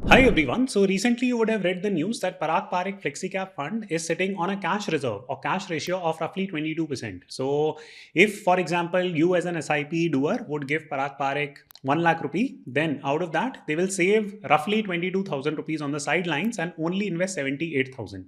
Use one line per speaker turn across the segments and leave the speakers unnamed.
Hi everyone. So recently you would have read the news that Parag Parikh FlexiCap Fund is sitting on a cash reserve or cash ratio of roughly 22%. So if, for example, you as an SIP doer would give Parag Parikh 1 lakh rupee, then out of that they will save roughly 22,000 rupees on the sidelines and only invest 78,000.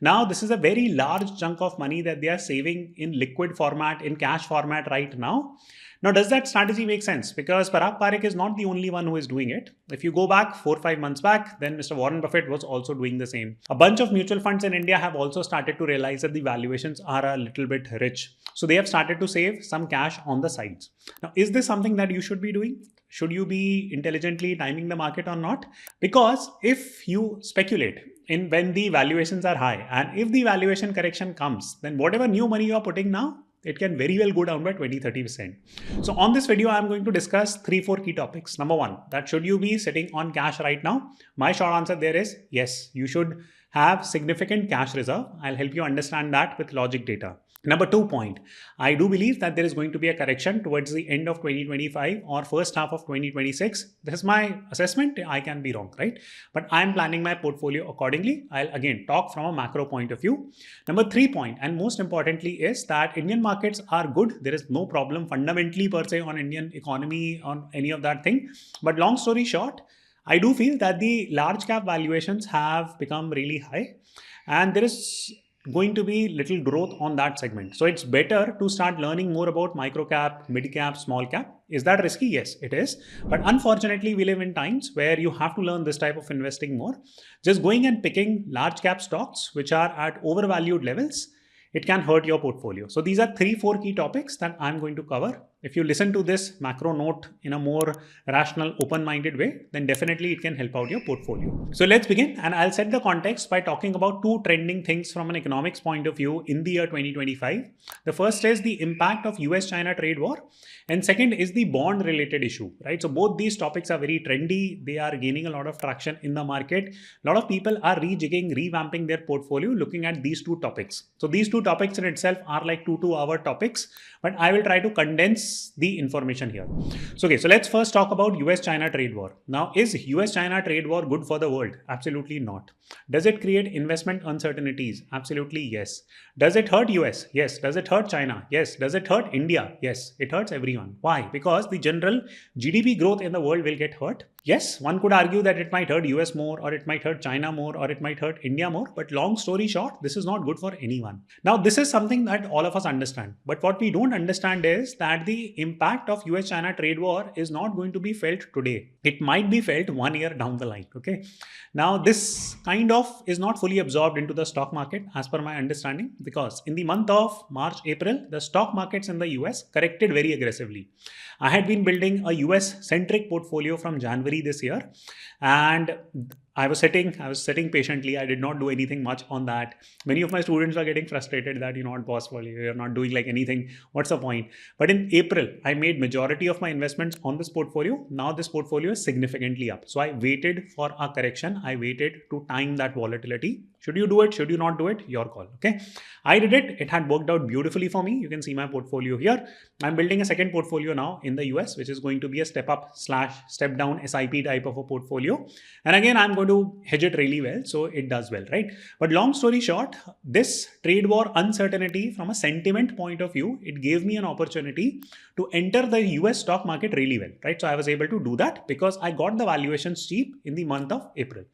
Now this is a very large chunk of money that they are saving in liquid format, in cash format right now. Now, does that strategy make sense? Because Parag Parikh is not the only one who is doing it. If you go back 4 or 5 months back, then Mr. Warren Buffett was also doing the same. A bunch of mutual funds in India have also started to realize that the valuations are a little bit rich. So they have started to save some cash on the sides. Now, is this something that you should be doing? Should you be intelligently timing the market or not? Because if you speculate in when the valuations are high and if the valuation correction comes, then whatever new money you are putting now, it can very well go down by 20-30%. So on this video, I'm going to discuss 3-4 key topics. Number one, that should you be sitting on cash right now? My short answer there is yes, you should have significant cash reserve. I'll help you understand that with logic data. Number 2 point, I do believe that there is going to be a correction towards the end of 2025 or first half of 2026. This is my assessment. I can be wrong, right? But I'm planning my portfolio accordingly. I'll again talk from a macro point of view. Number 3 point, and most importantly, is that Indian markets are good. There is no problem fundamentally per se on Indian economy, on any of that thing. But long story short, I do feel that the large cap valuations have become really high and there is going to be little growth on that segment. So it's better to start learning more about micro cap, mid cap, small cap. Is that risky? Yes, it is. But unfortunately, we live in times where you have to learn this type of investing more. Just going and picking large cap stocks, which are at overvalued levels, it can hurt your portfolio. So these are 3-4 key topics that I'm going to cover. If you listen to this macro note in a more rational, open-minded way, then definitely it can help out your portfolio. So let's begin, and I'll set the context by talking about two trending things from an economics point of view in the year 2025. The first is the impact of US-China trade war, and second is the bond-related issue, right? So both these topics are very trendy. They are gaining a lot of traction in the market. A lot of people are rejigging, revamping their portfolio, looking at these two topics. So these two topics in itself are like 2 hour topics, but I will try to condense the information here. So let's first talk about US-China trade war. Now, is US-China trade war good for the world? Absolutely not. Does it create investment uncertainties? Absolutely yes. Does it hurt US? Yes. Does it hurt China? Yes. Does it hurt India? Yes. It hurts everyone. Why? Because the general GDP growth in the world will get hurt. Yes, one could argue that it might hurt US more, or it might hurt China more, or it might hurt India more. But long story short, this is not good for anyone. Now, this is something that all of us understand. But what we don't understand is that the impact of US-China trade war is not going to be felt today. It might be felt 1 year down the line. Okay. Now, this kind of is not fully absorbed into the stock market as per my understanding, because in the month of March, April, the stock markets in the US corrected very aggressively. I had been building a US centric portfolio from January this year, and I was sitting patiently. I did not do anything much on that. Many of my students are getting frustrated that you're not boss, you're not doing like anything. What's the point? But in April, I made majority of my investments on this portfolio. Now this portfolio is significantly up. So I waited for a correction. I waited to time that volatility. Should you do it? Should you not do it? Your call. Okay. I did it. It had worked out beautifully for me. You can see my portfolio here. I'm building a second portfolio now in the US, which is going to be a step up / step down SIP type of a portfolio. And again, I'm going to hedge it really well. So it does well, right? But long story short, this trade war uncertainty from a sentiment point of view, it gave me an opportunity to enter the US stock market really well, right? So I was able to do that because I got the valuations cheap in the month of April.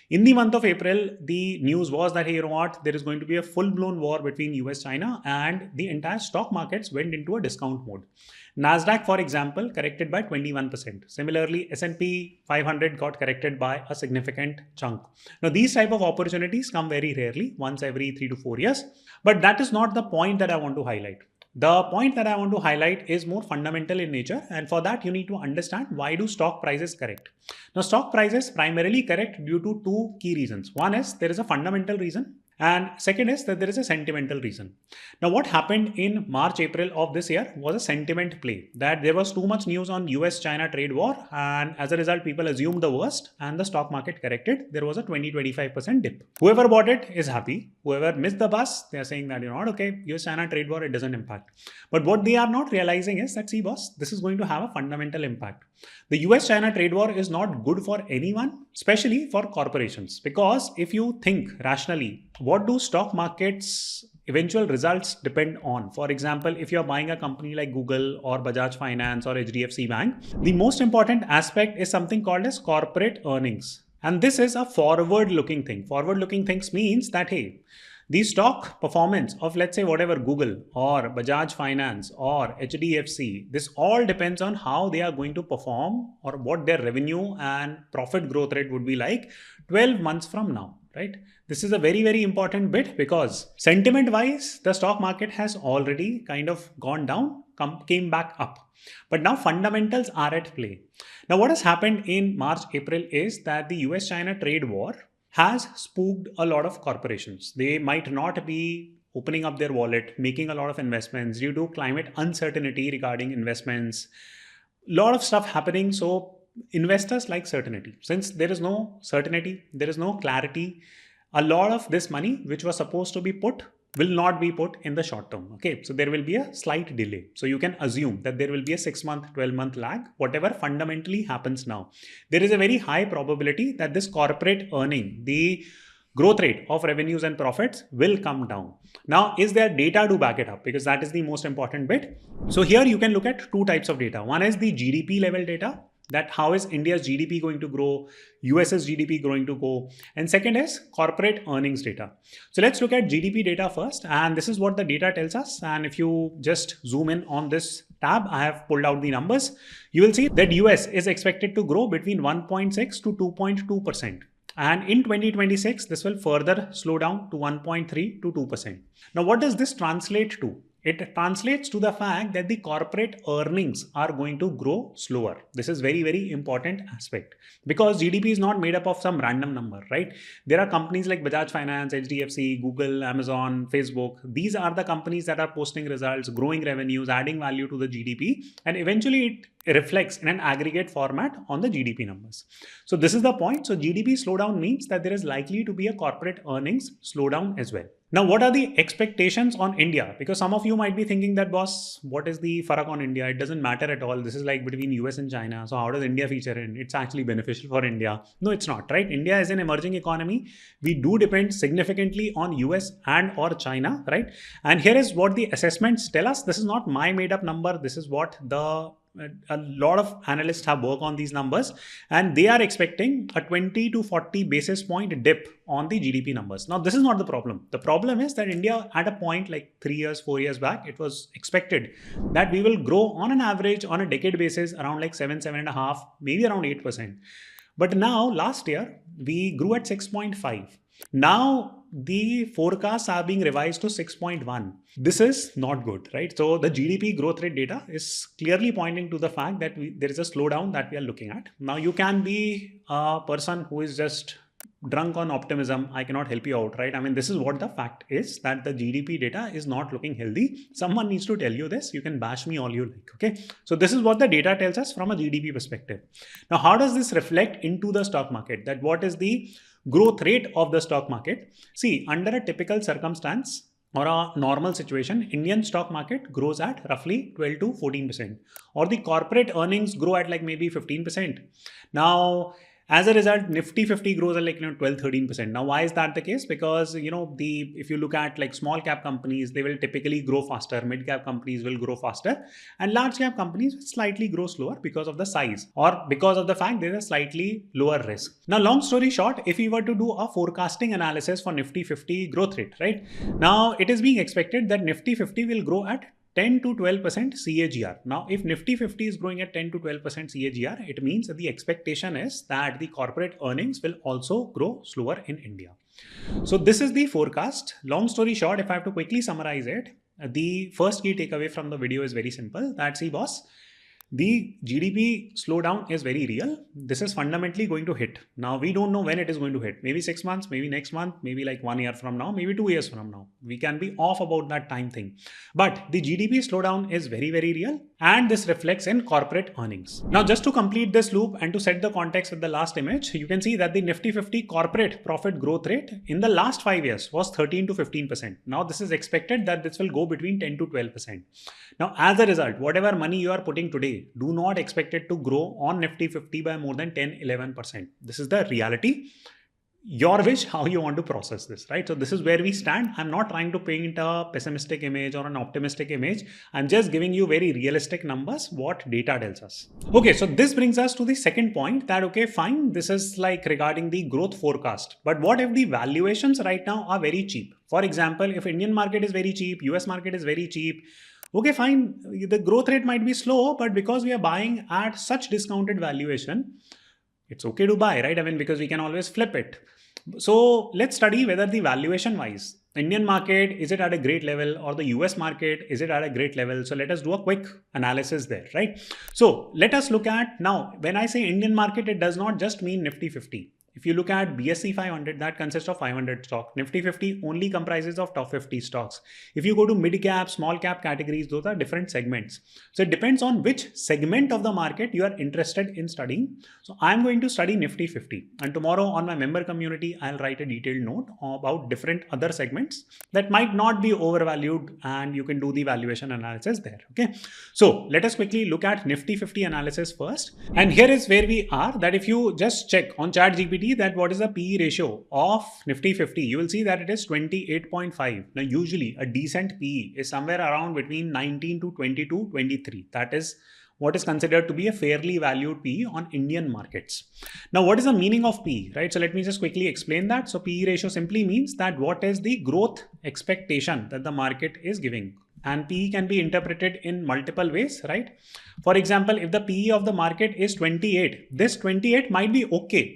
In the month of April, the news was that, hey, you know what, there is going to be a full-blown war between US, China, and the entire stock markets went into a discount mode. Nasdaq, for example, corrected by 21%. Similarly, S&P 500 got corrected by a significant chunk. Now, these type of opportunities come very rarely, once every 3 to 4 years. But that is not the point that I want to highlight. The point that I want to highlight is more fundamental in nature, and for that you need to understand why do stock prices correct. Now, stock prices primarily correct due to two key reasons. One is there is a fundamental reason, And second is that there is a sentimental reason. Now, what happened in March, April of this year was a sentiment play, that there was too much news on US-China trade war, and as a result, people assumed the worst and the stock market corrected. There was a 20-25% dip. Whoever bought it is happy. Whoever missed the bus, they are saying that, you know what, okay, US-China trade war, it doesn't impact. But what they are not realizing is that, see boss, this is going to have a fundamental impact. The US-China trade war is not good for anyone, especially for corporations, because if you think rationally, what do stock markets eventual results depend on? For example, if you're buying a company like Google or Bajaj Finance or HDFC Bank, the most important aspect is something called as corporate earnings. And this is a forward-looking thing. Forward-looking things means that, hey, the stock performance of, let's say, whatever Google or Bajaj Finance or HDFC, this all depends on how they are going to perform or what their revenue and profit growth rate would be like 12 months from now, right? This is a very, very important bit because sentiment-wise, the stock market has already kind of gone down, came back up. But now fundamentals are at play. Now, what has happened in March, April is that the US-China trade war has spooked a lot of corporations. They might not be opening up their wallet, making a lot of investments due to climate uncertainty regarding investments. A lot of stuff happening. So investors like certainty. Since there is no certainty, there is no clarity, a lot of this money which was supposed to be put will not be put in the short term. Okay, so there will be a slight delay. So you can assume that there will be a 6-month, 12-month lag, whatever fundamentally happens now. There is a very high probability that this corporate earning, the growth rate of revenues and profits will come down. Now, is there data to back it up? Because that is the most important bit. So here you can look at two types of data. One is the GDP level data, that how is India's GDP going to grow, US's GDP going to go, and second is corporate earnings data. So let's look at GDP data first, and this is what the data tells us. And if you just zoom in on this tab, I have pulled out the numbers. You will see that US is expected to grow between 1.6 to 2.2%. And in 2026, this will further slow down to 1.3 to 2%. Now, what does this translate to? It translates to the fact that the corporate earnings are going to grow slower. This is very, very important aspect because GDP is not made up of some random number, right? There are companies like Bajaj Finance, HDFC, Google, Amazon, Facebook. These are the companies that are posting results, growing revenues, adding value to the GDP, and eventually it reflects in an aggregate format on the GDP numbers. So this is the point. So GDP slowdown means that there is likely to be a corporate earnings slowdown as well. Now, what are the expectations on India? Because some of you might be thinking that, boss, what is the farak on India? It doesn't matter at all. This is like between US and China. So how does India feature in? It's actually beneficial for India. No, it's not, right? India is an emerging economy. We do depend significantly on US and or China, right? And here is what the assessments tell us. This is not my made up number. This is what a lot of analysts have worked on these numbers, and they are expecting a 20 to 40 basis point dip on the GDP numbers. Now, this is not the problem. The problem is that India at a point like 3 years, 4 years back, it was expected that we will grow on an average on a decade basis around like 7.5, maybe around 8%. But now last year we grew at 6.5. Now the forecasts are being revised to 6.1. This is not good, right? So the GDP growth rate data is clearly pointing to the fact that there is a slowdown that we are looking at. Now you can be a person who is just drunk on optimism. I cannot help you out, right? I mean, this is what the fact is, that the GDP data is not looking healthy. Someone needs to tell you this. You can bash me all you like, okay? So this is what the data tells us from a GDP perspective. Now, how does this reflect into the stock market? That what is the growth rate of the stock market? See, under a typical circumstance or a normal situation, Indian stock market grows at roughly 12 to 14%, or the corporate earnings grow at like maybe 15%. Now, as a result, Nifty 50 grows at like 12-13%. Now, why is that the case? Because if you look at like small cap companies, they will typically grow faster. Mid cap companies will grow faster, and large cap companies will slightly grow slower because of the size or because of the fact there is a slightly lower risk. Now, long story short, if we were to do a forecasting analysis for Nifty 50 growth rate, right now, it is being expected that Nifty 50 will grow at 10 to 12% CAGR. Now, if Nifty 50 is growing at 10 to 12% CAGR, it means that the expectation is that the corporate earnings will also grow slower in India. So this is the forecast. Long story short, if I have to quickly summarize it, the first key takeaway from the video is very simple. That, see boss, The GDP slowdown is very real. This is fundamentally going to hit. Now, we don't know when it is going to hit. Maybe 6 months, maybe next month, maybe like 1 year from now, maybe 2 years from now. We can be off about that time thing. But the GDP slowdown is very, very real. And this reflects in corporate earnings. Now, just to complete this loop and to set the context with the last image, you can see that the Nifty 50 corporate profit growth rate in the last 5 years was 13 to 15%. Now, this is expected that this will go between 10 to 12%. Now, as a result, whatever money you are putting today, do not expect it to grow on Nifty 50 by more than 10-11%. This is the reality. Your wish, how you want to process this, right? So this is where we stand. I'm not trying to paint a pessimistic image or an optimistic image. I'm just giving you very realistic numbers, what data tells us. Okay, so this brings us to the second point that, okay, fine, this is like regarding the growth forecast. But what if the valuations right now are very cheap? For example, if Indian market is very cheap, US market is very cheap, okay, fine, the growth rate might be slow, but because we are buying at such discounted valuation, it's okay to buy, right? I mean, because we can always flip it. So let's study whether the valuation wise, Indian market, is it at a great level, or the US market, is it at a great level? So let us do a quick analysis there, right? So let us look at now, when I say Indian market, it does not just mean Nifty 50. If you look at BSE 500, that consists of 500 stocks. Nifty 50 only comprises of top 50 stocks. If you go to mid cap, small cap categories, those are different segments. So it depends on which segment of the market you are interested in studying. So I'm going to study Nifty 50. And tomorrow on my member community, I'll write a detailed note about different other segments that might not be overvalued, and you can do the valuation analysis there. Okay. So let us quickly look at Nifty 50 analysis first. And here is where we are, that if you just check on ChatGPT, that what is the PE ratio of Nifty 50, you will see that it is 28.5. Now, usually a decent PE is somewhere around between 19 to 22, 23. That is what is considered to be a fairly valued PE on Indian markets. Now, what is the meaning of PE, right? So let me just quickly explain that. So PE ratio simply means that what is the growth expectation that the market is giving. And PE can be interpreted in multiple ways, right? For example, if the PE of the market is 28, this 28 might be okay.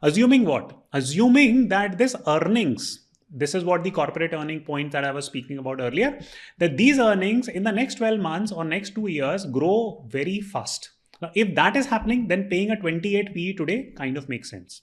Assuming what? Assuming that this earnings, this is what the corporate earning point that I was speaking about earlier, that these earnings in the next 12 months or next 2 years grow very fast. Now, if that is happening, then paying a 28 PE today kind of makes sense.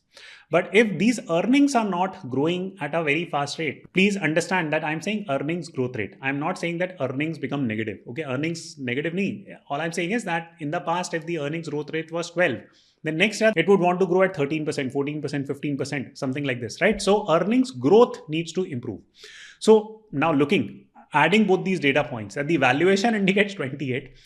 But if these earnings are not growing at a very fast rate, please understand that I'm saying earnings growth rate. I'm not saying that earnings become negative. Okay, earnings negative nahi. All I'm saying is that in the past, if the earnings growth rate was 12, then next year it would want to grow at 13%, 14%, 15%, something like this, right? So earnings growth needs to improve. So now adding both these data points, that the valuation indicates 28,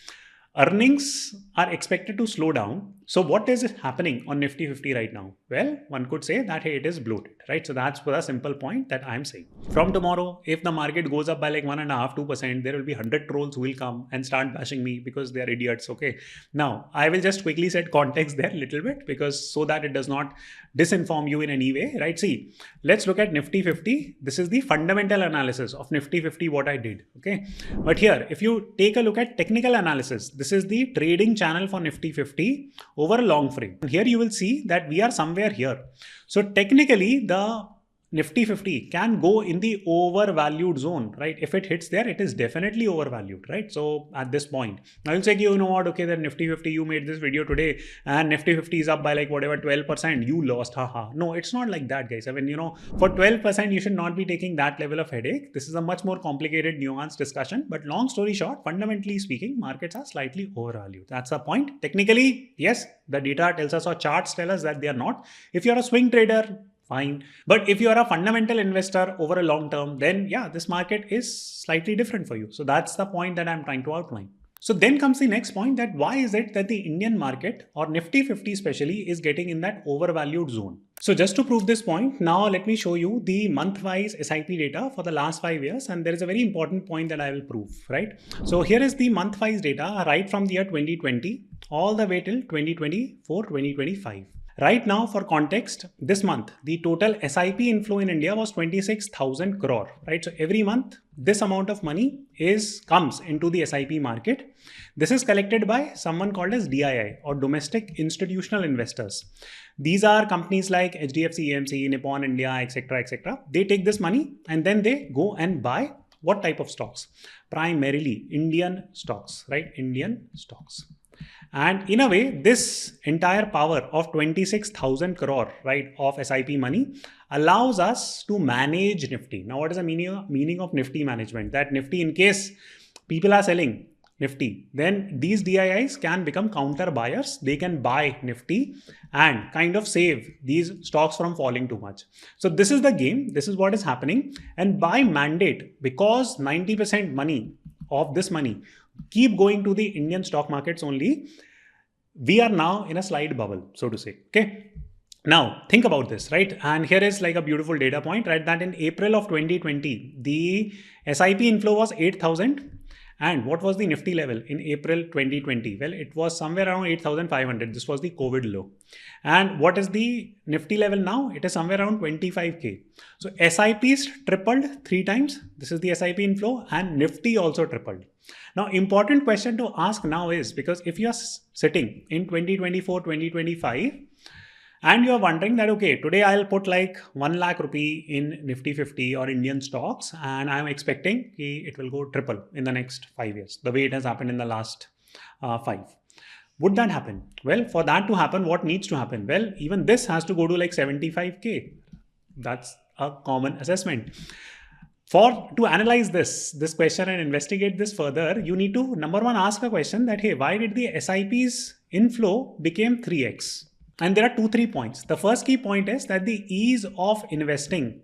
earnings are expected to slow down. So what is happening on Nifty 50 right now? Well, one could say that, hey, it is bloated, right? So that's the simple point that I'm saying. From tomorrow, if the market goes up by like 1.5%, 2%, there will be 100 trolls who will come and start bashing me because they are idiots. Okay. Now, I will just quickly set context there a little bit, because so that it does not disinform you in any way, right? See, let's look at Nifty 50. This is the fundamental analysis of Nifty 50, what I did. Okay. But here, if you take a look at technical analysis, this is the trading channel for Nifty 50 over a long frame. And here you will see that we are somewhere here. So technically, the Nifty 50 can go in the overvalued zone, right? If it hits there, it is definitely overvalued, right? So at this point, I will say, you know what, okay, then Nifty 50, you made this video today and Nifty 50 is up by like whatever, 12%, you lost, haha. No, it's not like that, guys. I mean, for 12%, you should not be taking that level of headache. This is a much more complicated, nuanced discussion. But long story short, fundamentally speaking, markets are slightly overvalued. That's the point. Technically, yes, the data tells us or charts tell us that they are not. If you're a swing trader, fine. But if you are a fundamental investor over a long term, then yeah, this market is slightly different for you. So that's the point that I'm trying to outline. So then comes the next point, that why is it that the Indian market, or Nifty 50 especially, is getting in that overvalued zone? So just to prove this point, now let me show you the month-wise SIP data for the last 5 years. And there is a very important point that I will prove, right? So here is the month-wise data right from the year 2020 all the way till 2024, 2025. Right now, for context, this month, the total SIP inflow in India was 26,000 crore, right? So every month, this amount of money comes into the SIP market. This is collected by someone called as DII, or Domestic Institutional Investors. These are companies like HDFC, AMC, Nippon India, etc., etc. They take this money and then they go and buy what type of stocks? Primarily Indian stocks, right? Indian stocks. And in a way, this entire power of 26,000 crore, right, of SIP money allows us to manage Nifty. Now, what is the meaning of Nifty management? That Nifty, in case people are selling Nifty, then these DIIs can become counter buyers. They can buy Nifty and kind of save these stocks from falling too much. So this is the game. This is what is happening. And by mandate, because 90% money of this money keep going to the Indian stock markets only, we are now in a slight bubble, so to say. Okay. Now, think about this, right? And here is like a beautiful data point, right? That in April of 2020, the SIP inflow was 8,000. And what was the Nifty level in April 2020? Well, it was somewhere around 8,500. This was the COVID low. And what is the Nifty level now? It is somewhere around 25K. So SIPs tripled 3 times. This is the SIP inflow, and Nifty also tripled. Now, important question to ask now is, because if you're sitting in 2024, 2025, and you're wondering that, okay, today I'll put like 1 lakh rupee in Nifty 50 or Indian stocks, and I'm expecting it will go triple in the next 5 years, the way it has happened in the last 5. Would that happen? Well, for that to happen, what needs to happen? Well, even this has to go to like 75K. That's a common assessment. To analyze this question and investigate this further, you need to, number one, ask a question that, hey, why did the SIP's inflow became 3x? And there are 2-3 points. The first key point is that the ease of investing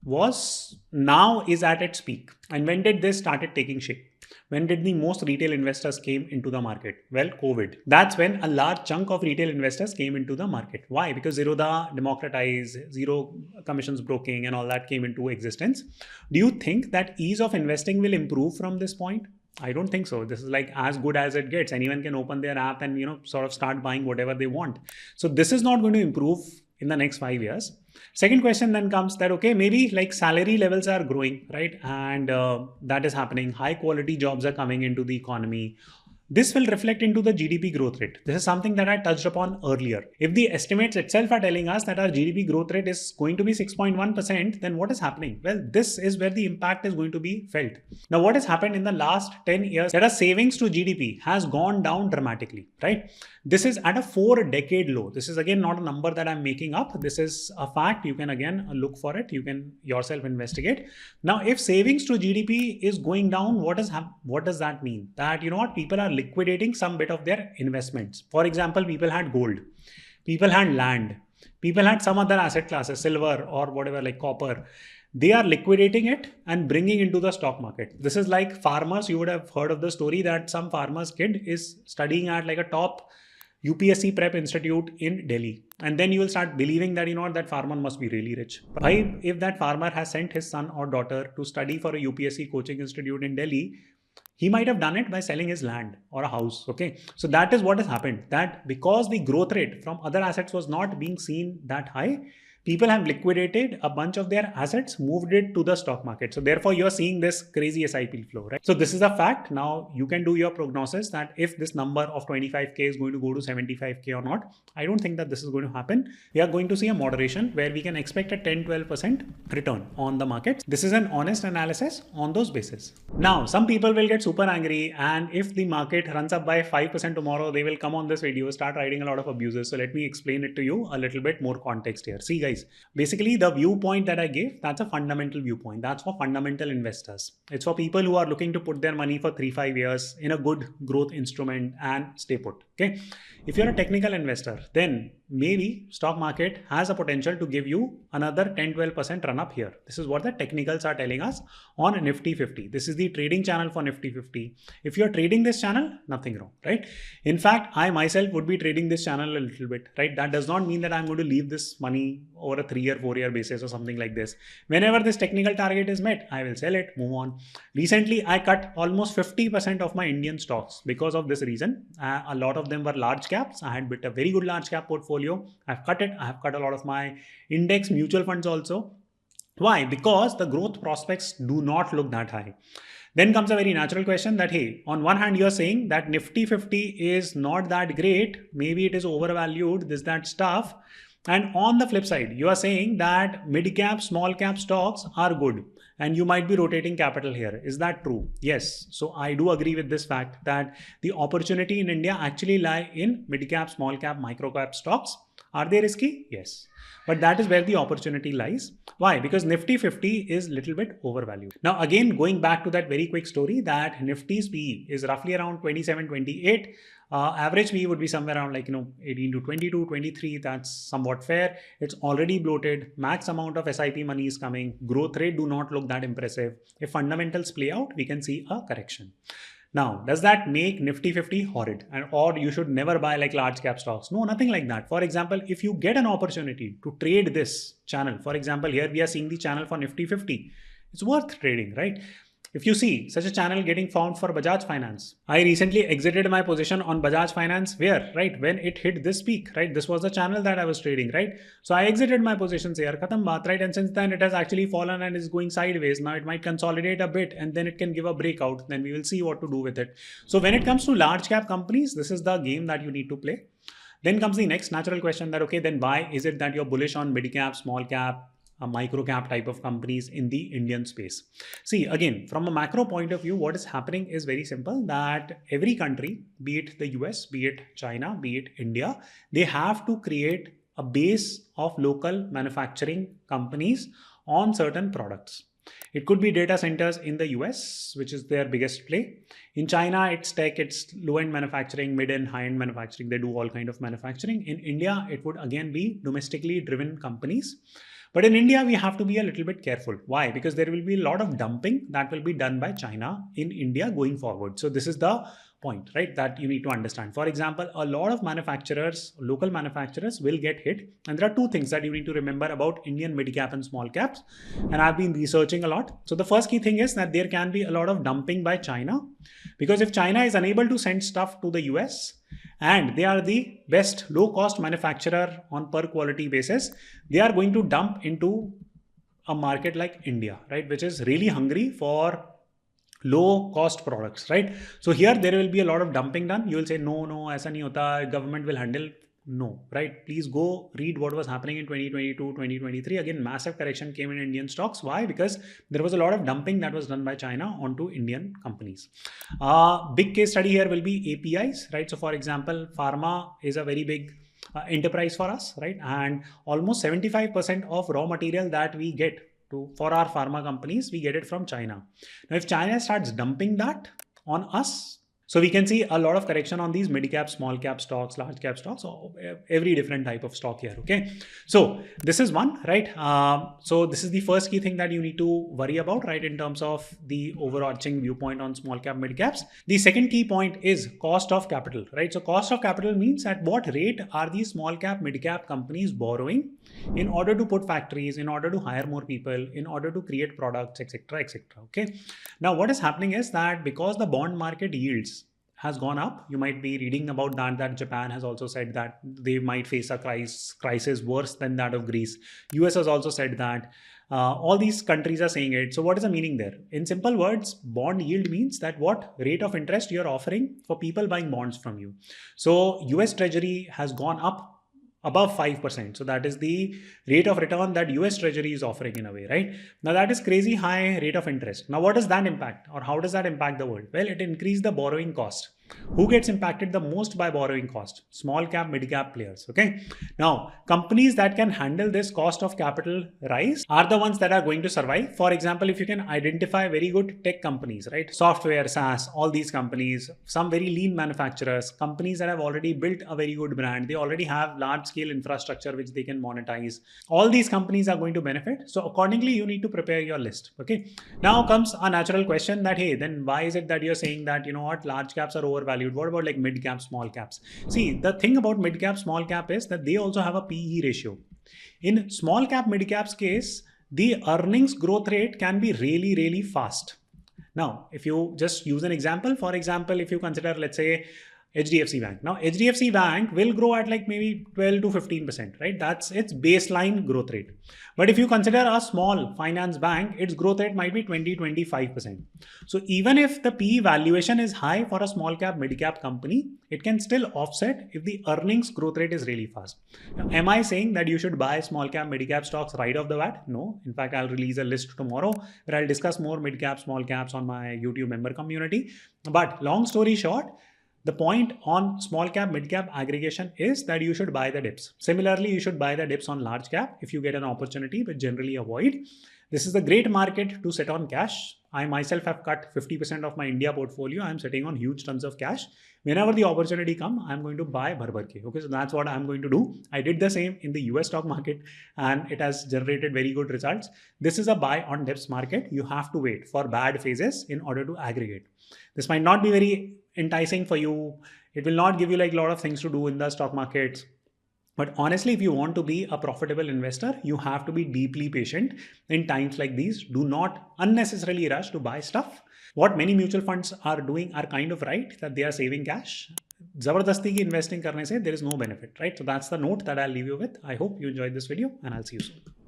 is at its peak. And when did this started taking shape? When did the most retail investors came into the market? Well, COVID. That's when a large chunk of retail investors came into the market. Why? Because Zerodha democratized, zero commissions broking and all that came into existence. Do you think that ease of investing will improve from this point? I don't think so. This is like as good as it gets. Anyone can open their app and, sort of start buying whatever they want. So this is not going to improve in the next 5 years. Second question then comes that, okay, maybe like salary levels are growing, right? And that is happening. High quality jobs are coming into the economy. This will reflect into the GDP growth rate. This is something that I touched upon earlier. If the estimates itself are telling us that our GDP growth rate is going to be 6.1%, then what is happening? Well, this is where the impact is going to be felt. Now, what has happened in the last 10 years, that our savings to GDP has gone down dramatically, right? This is at a 4-decade low. This is again not a number that I'm making up. This is a fact. You can again look for it. You can yourself investigate. Now, if savings to GDP is going down, what does that mean? That, people are liquidating some bit of their investments. For example, people had gold, people had land, people had some other asset classes, silver or whatever, like copper. They are liquidating it and bringing into the stock market. This is like farmers. You would have heard of the story that some farmer's kid is studying at like a top UPSC prep institute in Delhi. And then you will start believing that, that farmer must be really rich. Why, if that farmer has sent his son or daughter to study for a UPSC coaching institute in Delhi, he might have done it by selling his land or a house. Okay. So that is what has happened, that because the growth rate from other assets was not being seen that high, people have liquidated a bunch of their assets, moved it to the stock market. So therefore, you're seeing this crazy SIP flow, right? So this is a fact. Now you can do your prognosis that if this number of 25K is going to go to 75K or not. I don't think that this is going to happen. We are going to see a moderation where we can expect a 10-12% return on the markets. This is an honest analysis on those bases. Now, some people will get super angry, and if the market runs up by 5% tomorrow, they will come on this video, start writing a lot of abuses. So let me explain it to you a little bit more context here. See guys, basically the viewpoint that I gave, that's a fundamental viewpoint. That's for fundamental investors. It's for people who are looking to put their money for 3-5 years in a good growth instrument and stay put. Okay. If you're a technical investor, then maybe stock market has a potential to give you another 10-12% run up here. This is what the technicals are telling us on Nifty 50. This is the trading channel for Nifty 50. If you're trading this channel, nothing wrong, right? In fact, I myself would be trading this channel a little bit, right? That does not mean that I'm going to leave this money over a 3-year, 4-year basis or something like this. Whenever this technical target is met, I will sell it, move on. Recently, I cut almost 50% of my Indian stocks because of this reason. A lot of them were large caps. I had built a very good large cap portfolio. I've cut it. I have cut a lot of my index mutual funds also. Why? Because the growth prospects do not look that high. Then comes a very natural question that, hey, on one hand, you're saying that Nifty 50 is not that great. Maybe it is overvalued, that stuff. And on the flip side, you are saying that mid cap, small cap stocks are good and you might be rotating capital here. Is that true? Yes. So I do agree with this fact that the opportunity in India actually lie in mid cap, small cap, micro cap stocks. Are they risky? Yes. But that is where the opportunity lies. Why? Because Nifty 50 is little bit overvalued. Now, again, going back to that very quick story that Nifty's PE is roughly around 27, 28. Average PE would be somewhere around 18 to 22, 23. That's somewhat fair. It's already bloated. Max amount of SIP money is coming. Growth rate do not look that impressive. If fundamentals play out, we can see a correction. Now, does that make Nifty 50 horrid or you should never buy large cap stocks? No, nothing like that. For example, if you get an opportunity to trade this channel, for example, here we are seeing the channel for Nifty 50. It's worth trading, right? If you see such a channel getting found for Bajaj Finance, I recently exited my position on Bajaj Finance where, right, when it hit this peak, right, this was the channel that I was trading, right? So I exited my positions here, khatam baat, right? And since then it has actually fallen and is going sideways. Now it might consolidate a bit and then it can give a breakout. Then we will see what to do with it. So when it comes to large cap companies, this is the game that you need to play. Then comes the next natural question that, okay, then why is it that you're bullish on mid cap, small cap, micro cap type of companies in the Indian space? See, again, from a macro point of view, what is happening is very simple, that every country, be it the US, be it China, be it India, they have to create a base of local manufacturing companies on certain products. It could be data centers in the US, which is their biggest play. In China, it's tech, it's low-end manufacturing, mid and high-end manufacturing. They do all kind of manufacturing. In India, it would again be domestically driven companies. But in India, we have to be a little bit careful. Why? Because there will be a lot of dumping that will be done by China in India going forward. So this is the point, right, that you need to understand. For example, a lot of manufacturers, local manufacturers will get hit. And there are two things that you need to remember about Indian mid-cap and small caps. And I've been researching a lot. So the first key thing is that there can be a lot of dumping by China. Because if China is unable to send stuff to the US, and they are the best low-cost manufacturer on per quality basis, they are going to dump into a market like India, right, which is really hungry for low-cost products, right? So here there will be a lot of dumping done. You will say, no, aisa nahi hota, government will handle. No, right? Please go read what was happening in 2022, 2023. Again, massive correction came in Indian stocks. Why? Because there was a lot of dumping that was done by China onto Indian companies. Big case study here will be APIs, right? So for example, pharma is a very big enterprise for us, right? And almost 75% of raw material that we get for our pharma companies, we get it from China. Now, if China starts dumping that on us, so we can see a lot of correction on these mid-cap, small-cap stocks, large-cap stocks, or every different type of stock here, okay? So this is one, right? So this is the first key thing that you need to worry about, right, in terms of the overarching viewpoint on small-cap, mid-caps. The second key point is cost of capital, right? So cost of capital means at what rate are these small-cap, mid-cap companies borrowing in order to put factories, in order to hire more people, in order to create products, etc., etc., okay? Now, what is happening is that because the bond market yields has gone up, you might be reading about that Japan has also said that they might face a crisis worse than that of Greece. US has also said that. All these countries are saying it. So what is the meaning there? In simple words, bond yield means that what rate of interest you're offering for people buying bonds from you. So US Treasury has gone up above 5%. So that is the rate of return that US Treasury is offering in a way, right? Now that is crazy high rate of interest. Now what does that impact, or how does that impact the world? Well, it increases the borrowing cost. Who gets impacted the most by borrowing cost? Small cap, mid cap players, okay? Now, companies that can handle this cost of capital rise are the ones that are going to survive. For example, if you can identify very good tech companies, right? Software, SaaS, all these companies, some very lean manufacturers, companies that have already built a very good brand, they already have large scale infrastructure which they can monetize. All these companies are going to benefit. So accordingly, you need to prepare your list, okay? Now comes a natural question that, hey, then why is it that you're saying that, you know what, large caps are overvalued? What about like mid cap, small caps? See, the thing about mid cap, small cap is that they also have a PE ratio. In small cap, mid caps case, the earnings growth rate can be really, really fast. Now, if you just use an example, for example, if you consider, let's say, HDFC Bank. Now, HDFC Bank will grow at like maybe 12 to 15%, right? That's its baseline growth rate. But if you consider a small finance bank, its growth rate might be 20, 25%. So even if the PE valuation is high for a small cap, mid cap company, it can still offset if the earnings growth rate is really fast. Now, am I saying that you should buy small cap, mid cap stocks right off the bat? No. In fact, I'll release a list tomorrow where I'll discuss more mid cap, small caps on my YouTube member community. But long story short, the point on small cap, mid cap aggregation is that you should buy the dips. Similarly, you should buy the dips on large cap if you get an opportunity, but generally avoid. This is a great market to sit on cash. I myself have cut 50% of my India portfolio. I'm sitting on huge tons of cash. Whenever the opportunity comes, I'm going to buy bhar ke. Okay, so that's what I'm going to do. I did the same in the US stock market and it has generated very good results. This is a buy on dips market. You have to wait for bad phases in order to aggregate. This might not be very enticing for you. It will not give you like a lot of things to do in the stock markets. But honestly, if you want to be a profitable investor, you have to be deeply patient in times like these. Do not unnecessarily rush to buy stuff. What many mutual funds are doing are kind of right, that they are saving cash. Zabardasti ki investing karne se, there is no benefit, right? So that's the note that I'll leave you with. I hope you enjoyed this video and I'll see you soon.